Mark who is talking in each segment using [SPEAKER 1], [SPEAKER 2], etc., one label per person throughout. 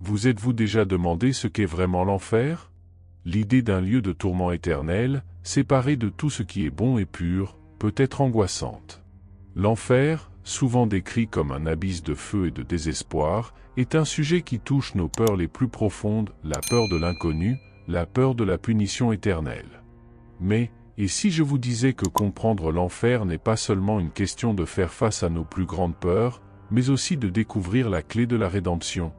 [SPEAKER 1] Vous êtes-vous déjà demandé ce qu'est vraiment l'enfer? L'idée d'un lieu de tourment éternel, séparé de tout ce qui est bon et pur, peut être angoissante. L'enfer, souvent décrit comme un abysse de feu et de désespoir, est un sujet qui touche nos peurs les plus profondes, la peur de l'inconnu, la peur de la punition éternelle. Mais, et si je vous disais que comprendre l'enfer n'est pas seulement une question de faire face à nos plus grandes peurs, mais aussi de découvrir la clé de la rédemption?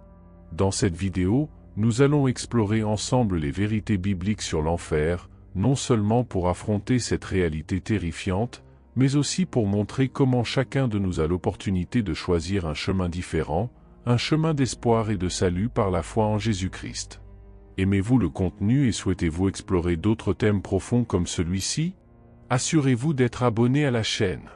[SPEAKER 1] Dans cette vidéo, nous allons explorer ensemble les vérités bibliques sur l'enfer, non seulement pour affronter cette réalité terrifiante, mais aussi pour montrer comment chacun de nous a l'opportunité de choisir un chemin différent, un chemin d'espoir et de salut par la foi en Jésus-Christ. Aimez-vous le contenu et souhaitez-vous explorer d'autres thèmes profonds comme celui-ci? Assurez-vous d'être abonné à la chaîne.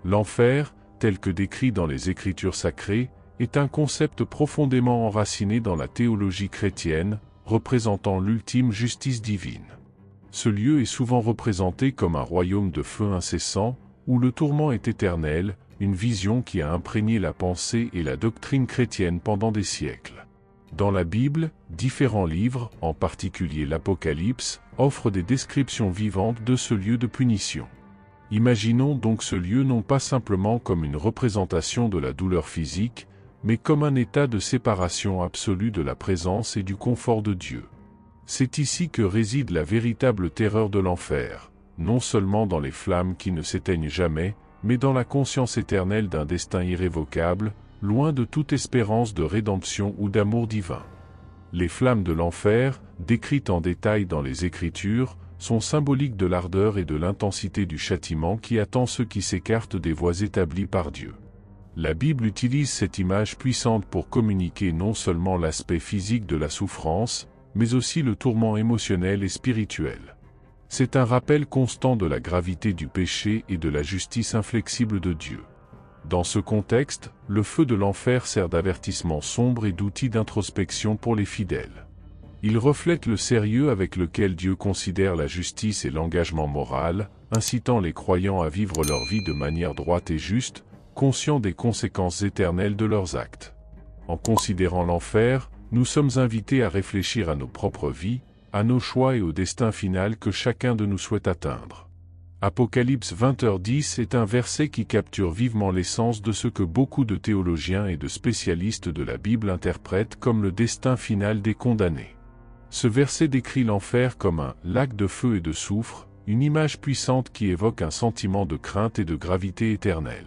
[SPEAKER 1] L'enfer, tel que décrit dans les Écritures sacrées, est un concept profondément enraciné dans la théologie chrétienne, représentant l'ultime justice divine. Ce lieu est souvent représenté comme un royaume de feu incessant, où le tourment est éternel, une vision qui a imprégné la pensée et la doctrine chrétienne pendant des siècles. Dans la Bible, différents livres, en particulier l'Apocalypse, offrent des descriptions vivantes de ce lieu de punition. Imaginons donc ce lieu non pas simplement comme une représentation de la douleur physique, mais comme un état de séparation absolue de la présence et du confort de Dieu. C'est ici que réside la véritable terreur de l'enfer, non seulement dans les flammes qui ne s'éteignent jamais, mais dans la conscience éternelle d'un destin irrévocable, loin de toute espérance de rédemption ou d'amour divin. Les flammes de l'enfer, décrites en détail dans les Écritures, sont symboliques de l'ardeur et de l'intensité du châtiment qui attend ceux qui s'écartent des voies établies par Dieu. La Bible utilise cette image puissante pour communiquer non seulement l'aspect physique de la souffrance, mais aussi le tourment émotionnel et spirituel. C'est un rappel constant de la gravité du péché et de la justice inflexible de Dieu. Dans ce contexte, le feu de l'enfer sert d'avertissement sombre et d'outil d'introspection pour les fidèles. Il reflète le sérieux avec lequel Dieu considère la justice et l'engagement moral, incitant les croyants à vivre leur vie de manière droite et juste, conscients des conséquences éternelles de leurs actes. En considérant l'enfer, nous sommes invités à réfléchir à nos propres vies, à nos choix et au destin final que chacun de nous souhaite atteindre. Apocalypse 20h10 est un verset qui capture vivement l'essence de ce que beaucoup de théologiens et de spécialistes de la Bible interprètent comme le destin final des condamnés. Ce verset décrit l'enfer comme un « lac de feu et de soufre », une image puissante qui évoque un sentiment de crainte et de gravité éternelle.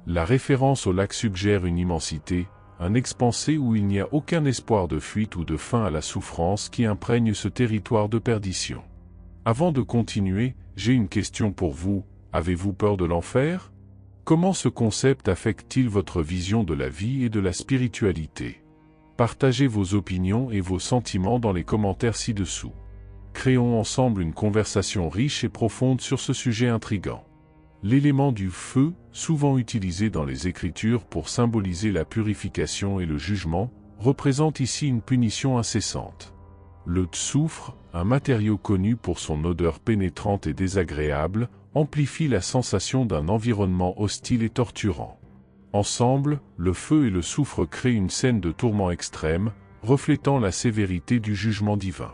[SPEAKER 1] La référence au lac suggère une immensité, un expansé où il n'y a aucun espoir de fuite ou de fin à la souffrance qui imprègne ce territoire de perdition. Avant de continuer, j'ai une question pour vous, avez-vous peur de l'enfer? Comment ce concept affecte-t-il votre vision de la vie et de la spiritualité? Partagez vos opinions et vos sentiments dans les commentaires ci-dessous. Créons ensemble une conversation riche et profonde sur ce sujet intrigant. L'élément du feu, souvent utilisé dans les Écritures pour symboliser la purification et le jugement, représente ici une punition incessante. Le soufre, un matériau connu pour son odeur pénétrante et désagréable, amplifie la sensation d'un environnement hostile et torturant. Ensemble, le feu et le soufre créent une scène de tourment extrême, reflétant la sévérité du jugement divin.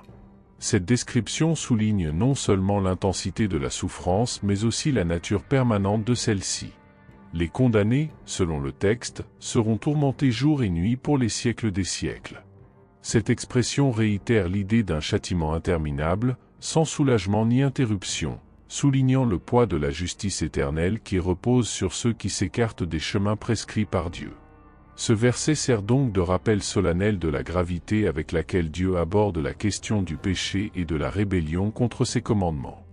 [SPEAKER 1] Cette description souligne non seulement l'intensité de la souffrance mais aussi la nature permanente de celle-ci. Les condamnés, selon le texte, seront tourmentés jour et nuit pour les siècles des siècles. Cette expression réitère l'idée d'un châtiment interminable, sans soulagement ni interruption, soulignant le poids de la justice éternelle qui repose sur ceux qui s'écartent des chemins prescrits par Dieu. Ce verset sert donc de rappel solennel de la gravité avec laquelle Dieu aborde la question du péché et de la rébellion contre ses commandements.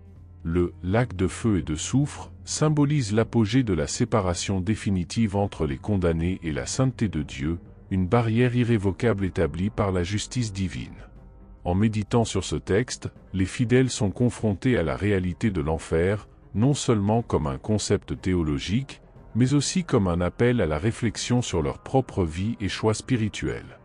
[SPEAKER 1] Le « lac de feu et de soufre » symbolise l'apogée de la séparation définitive entre les condamnés et la sainteté de Dieu, une barrière irrévocable établie par la justice divine. En méditant sur ce texte, les fidèles sont confrontés à la réalité de l'enfer, non seulement comme un concept théologique, mais aussi comme un appel à la réflexion sur leur propre vie et choix spirituels.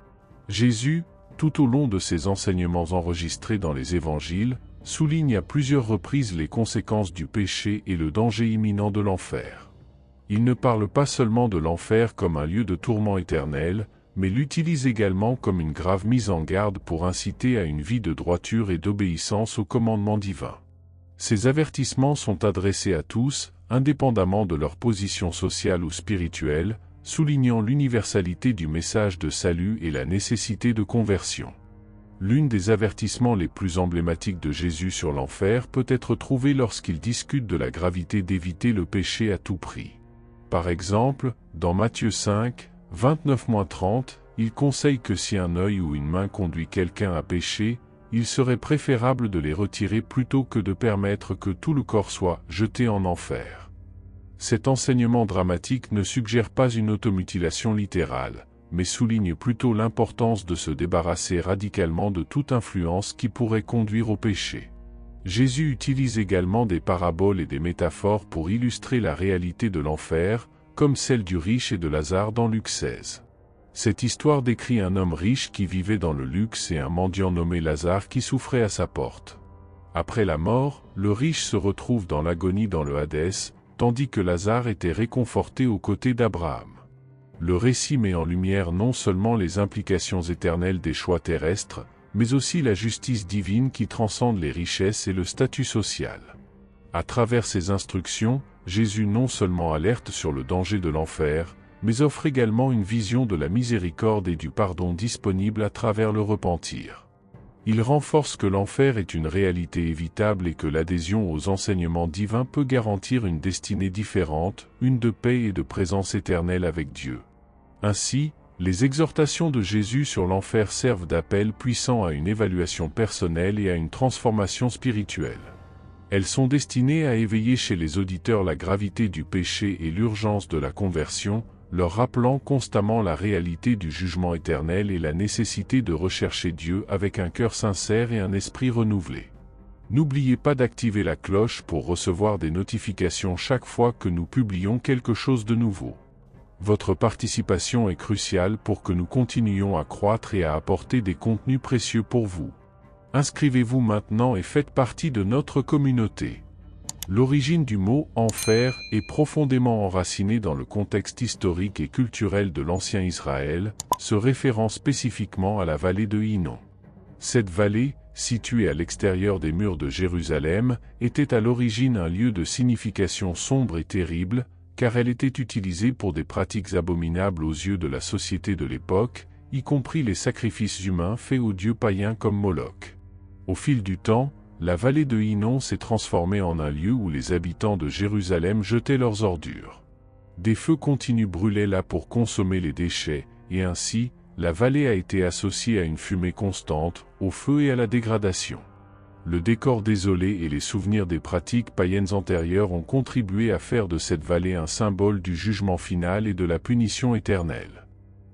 [SPEAKER 1] Jésus, tout au long de ses enseignements enregistrés dans les évangiles, souligne à plusieurs reprises les conséquences du péché et le danger imminent de l'enfer. Il ne parle pas seulement de l'enfer comme un lieu de tourment éternel, mais l'utilise également comme une grave mise en garde pour inciter à une vie de droiture et d'obéissance aux commandements divins. Ces avertissements sont adressés à tous, indépendamment de leur position sociale ou spirituelle, soulignant l'universalité du message de salut et la nécessité de conversion. L'une des avertissements les plus emblématiques de Jésus sur l'enfer peut être trouvée lorsqu'il discute de la gravité d'éviter le péché à tout prix. Par exemple, dans Matthieu 5, 29-30, il conseille que si un œil ou une main conduit quelqu'un à pécher, il serait préférable de les retirer plutôt que de permettre que tout le corps soit jeté en enfer. Cet enseignement dramatique ne suggère pas une automutilation littérale, mais souligne plutôt l'importance de se débarrasser radicalement de toute influence qui pourrait conduire au péché. Jésus utilise également des paraboles et des métaphores pour illustrer la réalité de l'enfer, comme celle du riche et de Lazare dans Luc 16. Cette histoire décrit un homme riche qui vivait dans le luxe et un mendiant nommé Lazare qui souffrait à sa porte. Après la mort, le riche se retrouve dans l'agonie dans le Hadès, tandis que Lazare était réconforté aux côtés d'Abraham. Le récit met en lumière non seulement les implications éternelles des choix terrestres, mais aussi la justice divine qui transcende les richesses et le statut social. À travers ces instructions, Jésus non seulement alerte sur le danger de l'enfer, mais offre également une vision de la miséricorde et du pardon disponible à travers le repentir. Il renforce que l'enfer est une réalité évitable et que l'adhésion aux enseignements divins peut garantir une destinée différente, une de paix et de présence éternelle avec Dieu. Ainsi, les exhortations de Jésus sur l'enfer servent d'appel puissant à une évaluation personnelle et à une transformation spirituelle. Elles sont destinées à éveiller chez les auditeurs la gravité du péché et l'urgence de la conversion, leur rappelant constamment la réalité du jugement éternel et la nécessité de rechercher Dieu avec un cœur sincère et un esprit renouvelé. N'oubliez pas d'activer la cloche pour recevoir des notifications chaque fois que nous publions quelque chose de nouveau. Votre participation est cruciale pour que nous continuions à croître et à apporter des contenus précieux pour vous. Inscrivez-vous maintenant et faites partie de notre communauté. L'origine du mot « enfer » est profondément enracinée dans le contexte historique et culturel de l'ancien Israël, se référant spécifiquement à la vallée de Hinnom. Cette vallée, située à l'extérieur des murs de Jérusalem, était à l'origine un lieu de signification sombre et terrible, car elle était utilisée pour des pratiques abominables aux yeux de la société de l'époque, y compris les sacrifices humains faits aux dieux païens comme Moloch. Au fil du temps, la vallée de Hinnom s'est transformée en un lieu où les habitants de Jérusalem jetaient leurs ordures. Des feux continus brûlaient là pour consommer les déchets, et ainsi, la vallée a été associée à une fumée constante, au feu et à la dégradation. Le décor désolé et les souvenirs des pratiques païennes antérieures ont contribué à faire de cette vallée un symbole du jugement final et de la punition éternelle.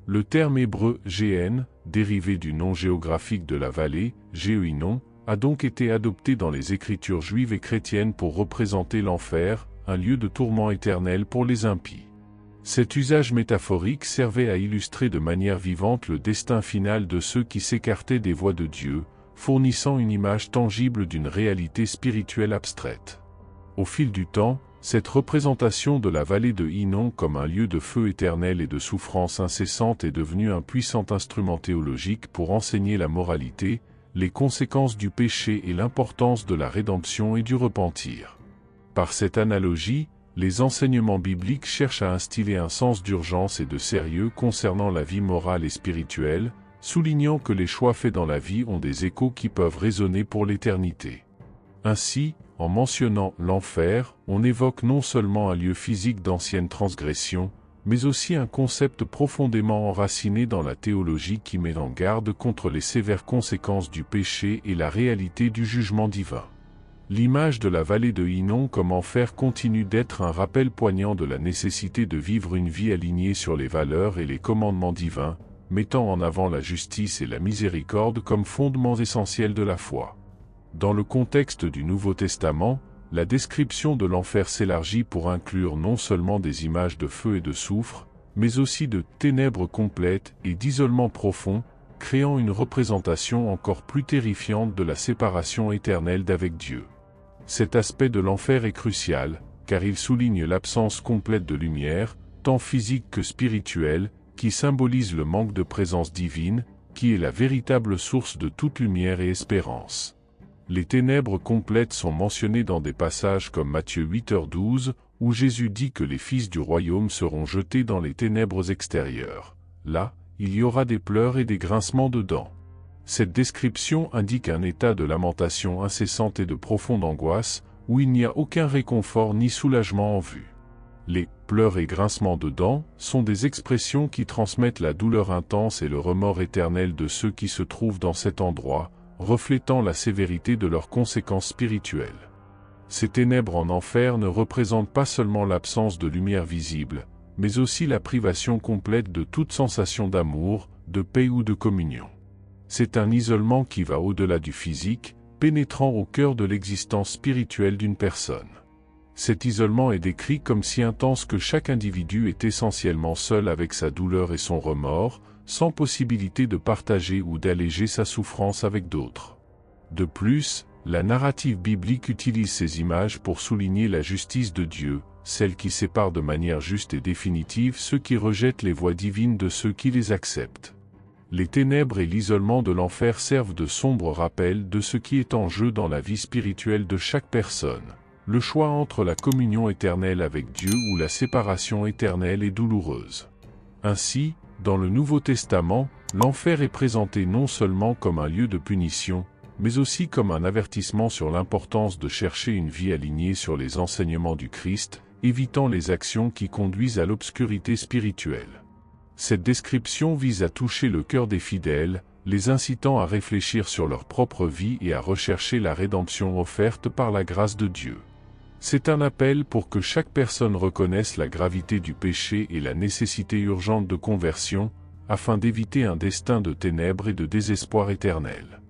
[SPEAKER 1] Le terme hébreu « Géhen », dérivé du nom géographique de la vallée, Géhinnom, a donc été adopté dans les écritures juives et chrétiennes pour représenter l'enfer, un lieu de tourment éternel pour les impies. Cet usage métaphorique servait à illustrer de manière vivante le destin final de ceux qui s'écartaient des voies de Dieu, fournissant une image tangible d'une réalité spirituelle abstraite. Au fil du temps, cette représentation de la vallée de Hinnom comme un lieu de feu éternel et de souffrance incessante est devenue un puissant instrument théologique pour enseigner la moralité, les conséquences du péché et l'importance de la rédemption et du repentir. Par cette analogie, les enseignements bibliques cherchent à instiller un sens d'urgence et de sérieux concernant la vie morale et spirituelle, soulignant que les choix faits dans la vie ont des échos qui peuvent résonner pour l'éternité. Ainsi, en mentionnant l'enfer, on évoque non seulement un lieu physique d'anciennes transgressions, mais aussi un concept profondément enraciné dans la théologie qui met en garde contre les sévères conséquences du péché et la réalité du jugement divin. L'image de la vallée de Hinnom comme enfer continue d'être un rappel poignant de la nécessité de vivre une vie alignée sur les valeurs et les commandements divins, mettant en avant la justice et la miséricorde comme fondements essentiels de la foi. Dans le contexte du Nouveau Testament, la description de l'enfer s'élargit pour inclure non seulement des images de feu et de soufre, mais aussi de ténèbres complètes et d'isolement profond, créant une représentation encore plus terrifiante de la séparation éternelle d'avec Dieu. Cet aspect de l'enfer est crucial, car il souligne l'absence complète de lumière, tant physique que spirituelle, qui symbolise le manque de présence divine, qui est la véritable source de toute lumière et espérance. Les ténèbres complètes sont mentionnées dans des passages comme Matthieu 8h12, où Jésus dit que les fils du royaume seront jetés dans les ténèbres extérieures. Là, il y aura des pleurs et des grincements de dents. Cette description indique un état de lamentation incessante et de profonde angoisse, où il n'y a aucun réconfort ni soulagement en vue. Les pleurs et grincements de dents sont des expressions qui transmettent la douleur intense et le remords éternel de ceux qui se trouvent dans cet endroit, reflétant la sévérité de leurs conséquences spirituelles. Ces ténèbres en enfer ne représentent pas seulement l'absence de lumière visible, mais aussi la privation complète de toute sensation d'amour, de paix ou de communion. C'est un isolement qui va au-delà du physique, pénétrant au cœur de l'existence spirituelle d'une personne. Cet isolement est décrit comme si intense que chaque individu est essentiellement seul avec sa douleur et son remords, sans possibilité de partager ou d'alléger sa souffrance avec d'autres. De plus, la narrative biblique utilise ces images pour souligner la justice de Dieu, celle qui sépare de manière juste et définitive ceux qui rejettent les voies divines de ceux qui les acceptent. Les ténèbres et l'isolement de l'enfer servent de sombres rappels de ce qui est en jeu dans la vie spirituelle de chaque personne. Le choix entre la communion éternelle avec Dieu ou la séparation éternelle est douloureuse. Ainsi, dans le Nouveau Testament, l'enfer est présenté non seulement comme un lieu de punition, mais aussi comme un avertissement sur l'importance de chercher une vie alignée sur les enseignements du Christ, évitant les actions qui conduisent à l'obscurité spirituelle. Cette description vise à toucher le cœur des fidèles, les incitant à réfléchir sur leur propre vie et à rechercher la rédemption offerte par la grâce de Dieu. C'est un appel pour que chaque personne reconnaisse la gravité du péché et la nécessité urgente de conversion, afin d'éviter un destin de ténèbres et de désespoir éternel.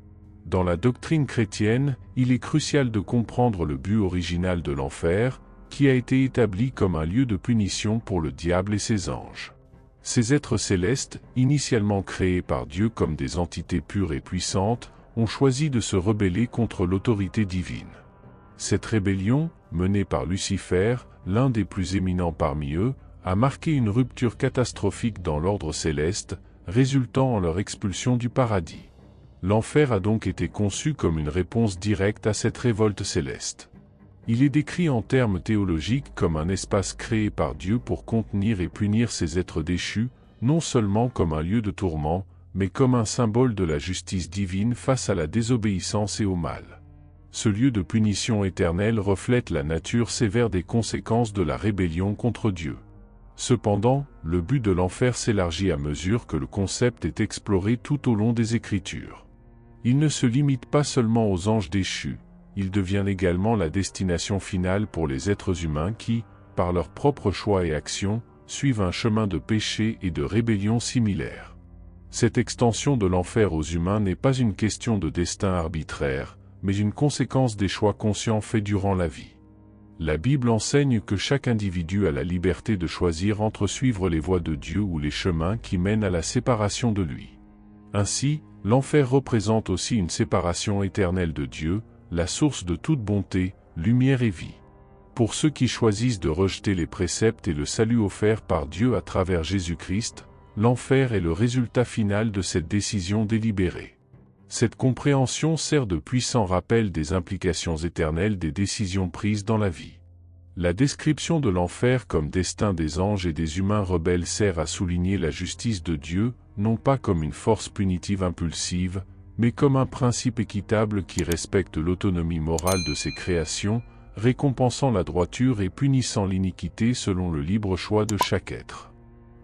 [SPEAKER 1] Dans la doctrine chrétienne, il est crucial de comprendre le but original de l'enfer, qui a été établi comme un lieu de punition pour le diable et ses anges. Ces êtres célestes, initialement créés par Dieu comme des entités pures et puissantes, ont choisi de se rebeller contre l'autorité divine. Cette rébellion, menée par Lucifer, l'un des plus éminents parmi eux, a marqué une rupture catastrophique dans l'ordre céleste, résultant en leur expulsion du paradis. L'enfer a donc été conçu comme une réponse directe à cette révolte céleste. Il est décrit en termes théologiques comme un espace créé par Dieu pour contenir et punir ces êtres déchus, non seulement comme un lieu de tourment, mais comme un symbole de la justice divine face à la désobéissance et au mal. Ce lieu de punition éternelle reflète la nature sévère des conséquences de la rébellion contre Dieu. Cependant, le but de l'enfer s'élargit à mesure que le concept est exploré tout au long des Écritures. Il ne se limite pas seulement aux anges déchus, il devient également la destination finale pour les êtres humains qui, par leurs propres choix et actions, suivent un chemin de péché et de rébellion similaire. Cette extension de l'enfer aux humains n'est pas une question de destin arbitraire, mais une conséquence des choix conscients faits durant la vie. La Bible enseigne que chaque individu a la liberté de choisir entre suivre les voies de Dieu ou les chemins qui mènent à la séparation de lui. Ainsi, l'enfer représente aussi une séparation éternelle de Dieu, la source de toute bonté, lumière et vie. Pour ceux qui choisissent de rejeter les préceptes et le salut offert par Dieu à travers Jésus-Christ, l'enfer est le résultat final de cette décision délibérée. Cette compréhension sert de puissant rappel des implications éternelles des décisions prises dans la vie. La description de l'enfer comme destin des anges et des humains rebelles sert à souligner la justice de Dieu, non pas comme une force punitive impulsive, mais comme un principe équitable qui respecte l'autonomie morale de ses créations, récompensant la droiture et punissant l'iniquité selon le libre choix de chaque être.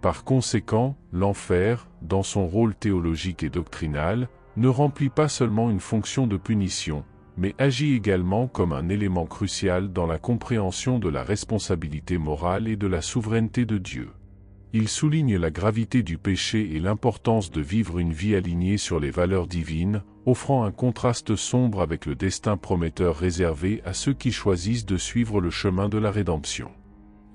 [SPEAKER 1] Par conséquent, l'enfer, dans son rôle théologique et doctrinal, ne remplit pas seulement une fonction de punition, mais agit également comme un élément crucial dans la compréhension de la responsabilité morale et de la souveraineté de Dieu. Il souligne la gravité du péché et l'importance de vivre une vie alignée sur les valeurs divines, offrant un contraste sombre avec le destin prometteur réservé à ceux qui choisissent de suivre le chemin de la rédemption.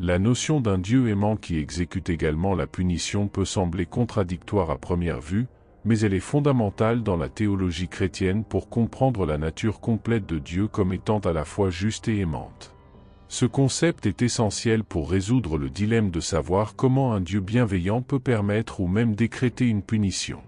[SPEAKER 1] La notion d'un Dieu aimant qui exécute également la punition peut sembler contradictoire à première vue, mais elle est fondamentale dans la théologie chrétienne pour comprendre la nature complète de Dieu comme étant à la fois juste et aimante. Ce concept est essentiel pour résoudre le dilemme de savoir comment un Dieu bienveillant peut permettre ou même décréter une punition.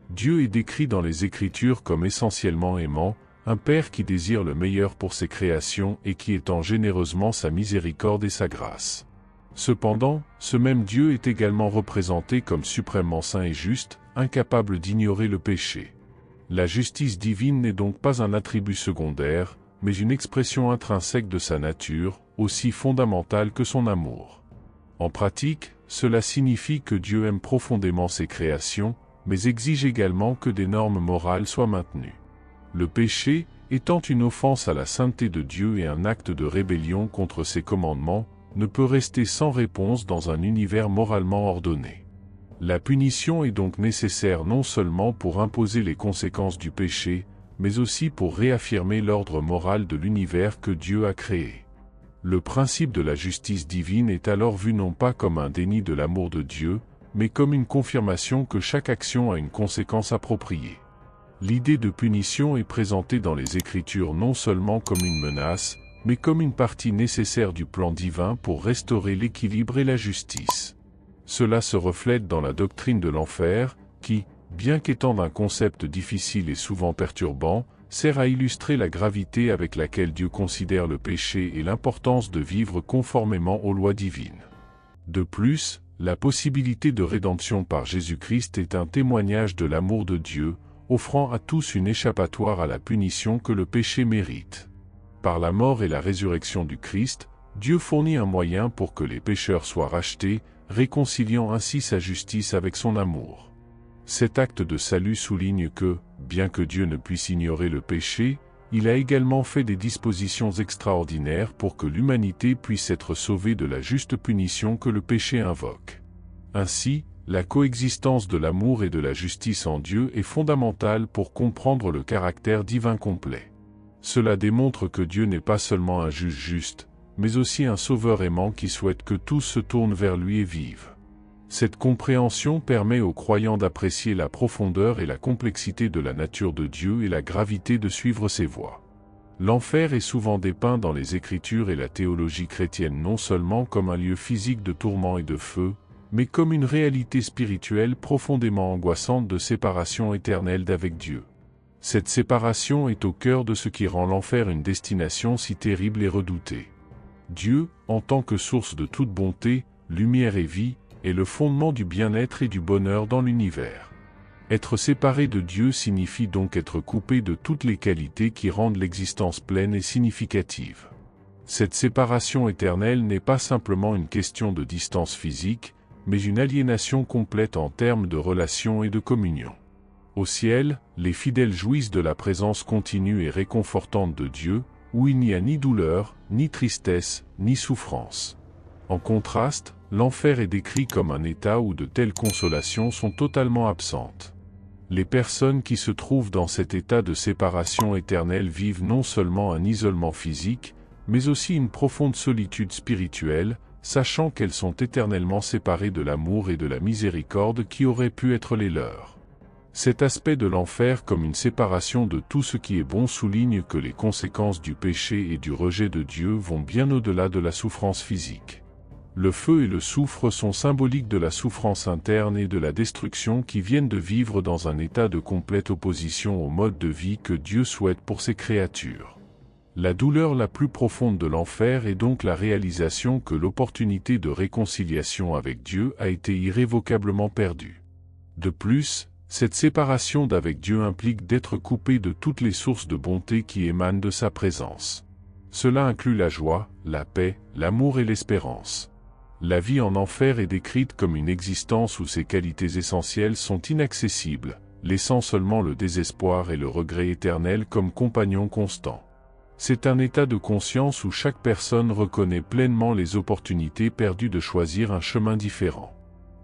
[SPEAKER 1] Dieu est décrit dans les Écritures comme essentiellement aimant, un Père qui désire le meilleur pour ses créations et qui étend généreusement sa miséricorde et sa grâce. Cependant, ce même Dieu est également représenté comme suprêmement saint et juste, incapable d'ignorer le péché. La justice divine n'est donc pas un attribut secondaire, mais une expression intrinsèque de sa nature, aussi fondamentale que son amour. En pratique, cela signifie que Dieu aime profondément ses créations, mais exige également que des normes morales soient maintenues. Le péché, étant une offense à la sainteté de Dieu et un acte de rébellion contre ses commandements, ne peut rester sans réponse dans un univers moralement ordonné. La punition est donc nécessaire non seulement pour imposer les conséquences du péché, mais aussi pour réaffirmer l'ordre moral de l'univers que Dieu a créé. Le principe de la justice divine est alors vu non pas comme un déni de l'amour de Dieu, mais comme une confirmation que chaque action a une conséquence appropriée. L'idée de punition est présentée dans les Écritures non seulement comme une menace, mais comme une partie nécessaire du plan divin pour restaurer l'équilibre et la justice. Cela se reflète dans la doctrine de l'enfer, qui, bien qu'étant d'un concept difficile et souvent perturbant, sert à illustrer la gravité avec laquelle Dieu considère le péché et l'importance de vivre conformément aux lois divines. De plus, la possibilité de rédemption par Jésus-Christ est un témoignage de l'amour de Dieu, offrant à tous une échappatoire à la punition que le péché mérite. Par la mort et la résurrection du Christ, Dieu fournit un moyen pour que les pécheurs soient rachetés, réconciliant ainsi sa justice avec son amour. Cet acte de salut souligne que, bien que Dieu ne puisse ignorer le péché, il a également fait des dispositions extraordinaires pour que l'humanité puisse être sauvée de la juste punition que le péché invoque. Ainsi, la coexistence de l'amour et de la justice en Dieu est fondamentale pour comprendre le caractère divin complet. Cela démontre que Dieu n'est pas seulement un juge juste, mais aussi un sauveur aimant qui souhaite que tous se tournent vers lui et vivent. Cette compréhension permet aux croyants d'apprécier la profondeur et la complexité de la nature de Dieu et la gravité de suivre ses voies. L'enfer est souvent dépeint dans les Écritures et la théologie chrétienne non seulement comme un lieu physique de tourment et de feu, mais comme une réalité spirituelle profondément angoissante de séparation éternelle d'avec Dieu. Cette séparation est au cœur de ce qui rend l'enfer une destination si terrible et redoutée. Dieu, en tant que source de toute bonté, lumière et vie, est le fondement du bien-être et du bonheur dans l'univers. Être séparé de Dieu signifie donc être coupé de toutes les qualités qui rendent l'existence pleine et significative. Cette séparation éternelle n'est pas simplement une question de distance physique, mais une aliénation complète en termes de relations et de communion. Au ciel, les fidèles jouissent de la présence continue et réconfortante de Dieu, où il n'y a ni douleur, ni tristesse, ni souffrance. En contraste, l'enfer est décrit comme un état où de telles consolations sont totalement absentes. Les personnes qui se trouvent dans cet état de séparation éternelle vivent non seulement un isolement physique, mais aussi une profonde solitude spirituelle, sachant qu'elles sont éternellement séparées de l'amour et de la miséricorde qui auraient pu être les leurs. Cet aspect de l'enfer comme une séparation de tout ce qui est bon souligne que les conséquences du péché et du rejet de Dieu vont bien au-delà de la souffrance physique. Le feu et le soufre sont symboliques de la souffrance interne et de la destruction qui viennent de vivre dans un état de complète opposition au mode de vie que Dieu souhaite pour ses créatures. La douleur la plus profonde de l'enfer est donc la réalisation que l'opportunité de réconciliation avec Dieu a été irrévocablement perdue. De plus, cette séparation d'avec Dieu implique d'être coupé de toutes les sources de bonté qui émanent de sa présence. Cela inclut la joie, la paix, l'amour et l'espérance. La vie en enfer est décrite comme une existence où ces qualités essentielles sont inaccessibles, laissant seulement le désespoir et le regret éternel comme compagnons constants. C'est un état de conscience où chaque personne reconnaît pleinement les opportunités perdues de choisir un chemin différent.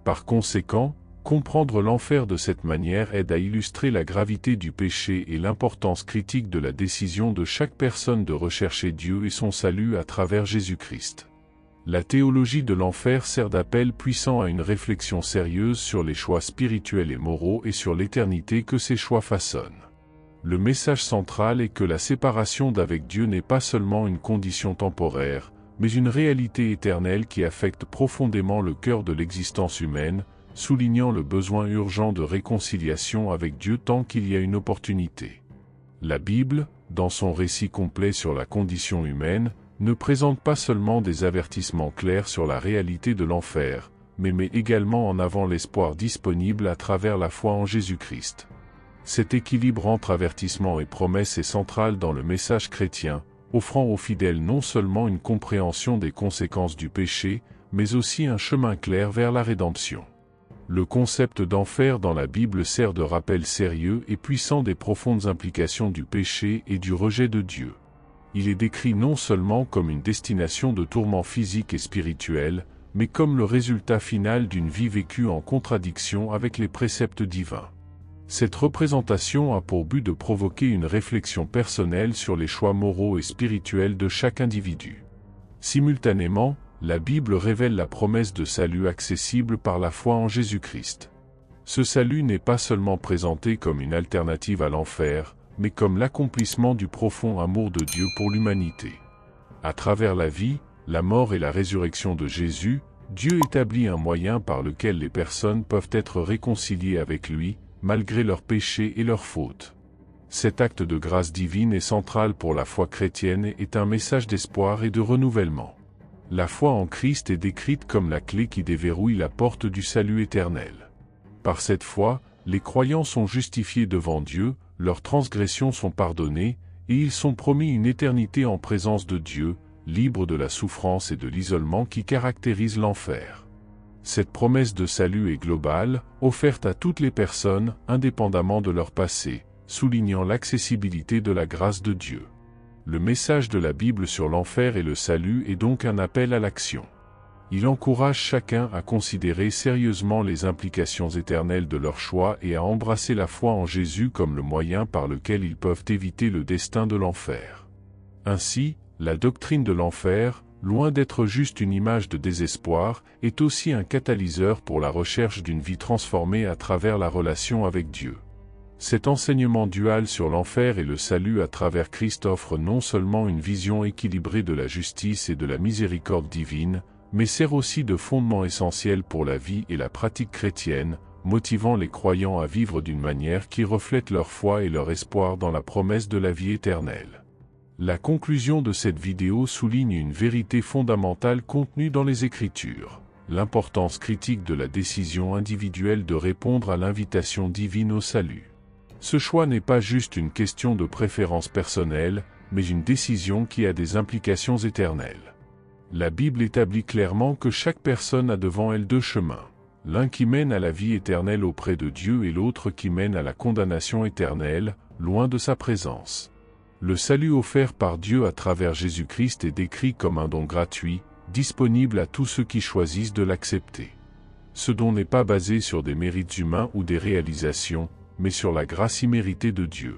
[SPEAKER 1] Par conséquent, comprendre l'enfer de cette manière aide à illustrer la gravité du péché et l'importance critique de la décision de chaque personne de rechercher Dieu et son salut à travers Jésus-Christ. La théologie de l'enfer sert d'appel puissant à une réflexion sérieuse sur les choix spirituels et moraux et sur l'éternité que ces choix façonnent. Le message central est que la séparation d'avec Dieu n'est pas seulement une condition temporaire, mais une réalité éternelle qui affecte profondément le cœur de l'existence humaine, soulignant le besoin urgent de réconciliation avec Dieu tant qu'il y a une opportunité. La Bible, dans son récit complet sur la condition humaine, ne présente pas seulement des avertissements clairs sur la réalité de l'enfer, mais met également en avant l'espoir disponible à travers la foi en Jésus-Christ. Cet équilibre entre avertissement et promesse est central dans le message chrétien, offrant aux fidèles non seulement une compréhension des conséquences du péché, mais aussi un chemin clair vers la rédemption. Le concept d'enfer dans la Bible sert de rappel sérieux et puissant des profondes implications du péché et du rejet de Dieu. Il est décrit non seulement comme une destination de tourments physiques et spirituels, mais comme le résultat final d'une vie vécue en contradiction avec les préceptes divins. Cette représentation a pour but de provoquer une réflexion personnelle sur les choix moraux et spirituels de chaque individu. Simultanément, la Bible révèle la promesse de salut accessible par la foi en Jésus-Christ. Ce salut n'est pas seulement présenté comme une alternative à l'enfer, mais comme l'accomplissement du profond amour de Dieu pour l'humanité. À travers la vie, la mort et la résurrection de Jésus, Dieu établit un moyen par lequel les personnes peuvent être réconciliées avec lui, malgré leurs péchés et leurs fautes. Cet acte de grâce divine est central pour la foi chrétienne et est un message d'espoir et de renouvellement. La foi en Christ est décrite comme la clé qui déverrouille la porte du salut éternel. Par cette foi, les croyants sont justifiés devant Dieu, leurs transgressions sont pardonnées, et ils sont promis une éternité en présence de Dieu, libres de la souffrance et de l'isolement qui caractérisent l'enfer. Cette promesse de salut est globale, offerte à toutes les personnes, indépendamment de leur passé, soulignant l'accessibilité de la grâce de Dieu. Le message de la Bible sur l'enfer et le salut est donc un appel à l'action. Il encourage chacun à considérer sérieusement les implications éternelles de leur choix et à embrasser la foi en Jésus comme le moyen par lequel ils peuvent éviter le destin de l'enfer. Ainsi, la doctrine de l'enfer, loin d'être juste une image de désespoir, est aussi un catalyseur pour la recherche d'une vie transformée à travers la relation avec Dieu. Cet enseignement dual sur l'enfer et le salut à travers Christ offre non seulement une vision équilibrée de la justice et de la miséricorde divine, mais sert aussi de fondement essentiel pour la vie et la pratique chrétienne, motivant les croyants à vivre d'une manière qui reflète leur foi et leur espoir dans la promesse de la vie éternelle. La conclusion de cette vidéo souligne une vérité fondamentale contenue dans les Écritures, l'importance critique de la décision individuelle de répondre à l'invitation divine au salut. Ce choix n'est pas juste une question de préférence personnelle, mais une décision qui a des implications éternelles. La Bible établit clairement que chaque personne a devant elle deux chemins, l'un qui mène à la vie éternelle auprès de Dieu et l'autre qui mène à la condamnation éternelle, loin de sa présence. Le salut offert par Dieu à travers Jésus-Christ est décrit comme un don gratuit, disponible à tous ceux qui choisissent de l'accepter. Ce don n'est pas basé sur des mérites humains ou des réalisations, mais sur la grâce imméritée de Dieu.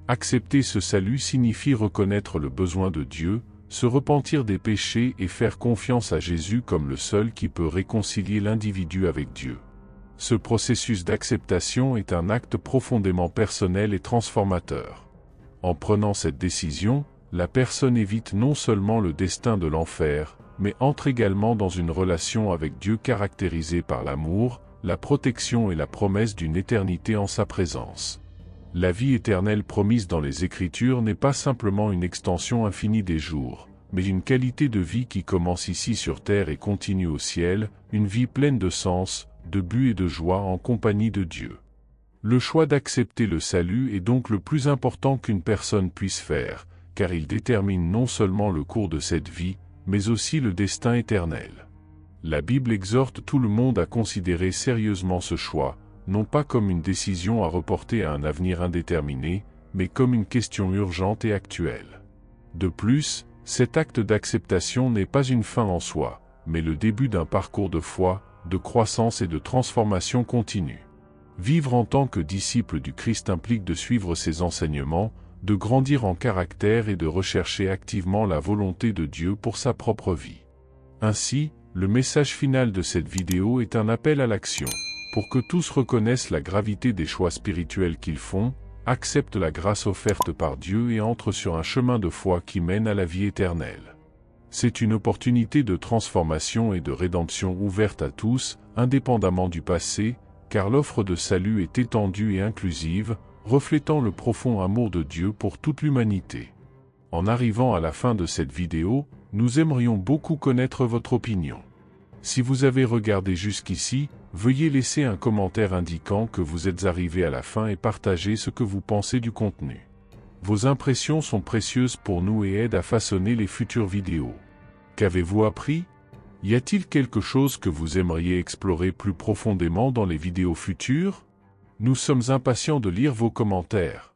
[SPEAKER 1] Accepter ce salut signifie reconnaître le besoin de Dieu, se repentir des péchés et faire confiance à Jésus comme le seul qui peut réconcilier l'individu avec Dieu. Ce processus d'acceptation est un acte profondément personnel et transformateur. En prenant cette décision, la personne évite non seulement le destin de l'enfer, mais entre également dans une relation avec Dieu caractérisée par l'amour, la protection et la promesse d'une éternité en sa présence. La vie éternelle promise dans les Écritures n'est pas simplement une extension infinie des jours, mais une qualité de vie qui commence ici sur terre et continue au ciel, une vie pleine de sens, de but et de joie en compagnie de Dieu. Le choix d'accepter le salut est donc le plus important qu'une personne puisse faire, car il détermine non seulement le cours de cette vie, mais aussi le destin éternel. La Bible exhorte tout le monde à considérer sérieusement ce choix, non pas comme une décision à reporter à un avenir indéterminé, mais comme une question urgente et actuelle. De plus, cet acte d'acceptation n'est pas une fin en soi, mais le début d'un parcours de foi, de croissance et de transformation continue. Vivre en tant que disciple du Christ implique de suivre ses enseignements, de grandir en caractère et de rechercher activement la volonté de Dieu pour sa propre vie. Ainsi, le message final de cette vidéo est un appel à l'action. Pour que tous reconnaissent la gravité des choix spirituels qu'ils font, acceptent la grâce offerte par Dieu et entrent sur un chemin de foi qui mène à la vie éternelle. C'est une opportunité de transformation et de rédemption ouverte à tous, indépendamment du passé, car l'offre de salut est étendue et inclusive, reflétant le profond amour de Dieu pour toute l'humanité. En arrivant à la fin de cette vidéo, nous aimerions beaucoup connaître votre opinion. Si vous avez regardé jusqu'ici, veuillez laisser un commentaire indiquant que vous êtes arrivé à la fin et partager ce que vous pensez du contenu. Vos impressions sont précieuses pour nous et aident à façonner les futures vidéos. Qu'avez-vous appris? Y a-t-il quelque chose que vous aimeriez explorer plus profondément dans les vidéos futures? Nous sommes impatients de lire vos commentaires.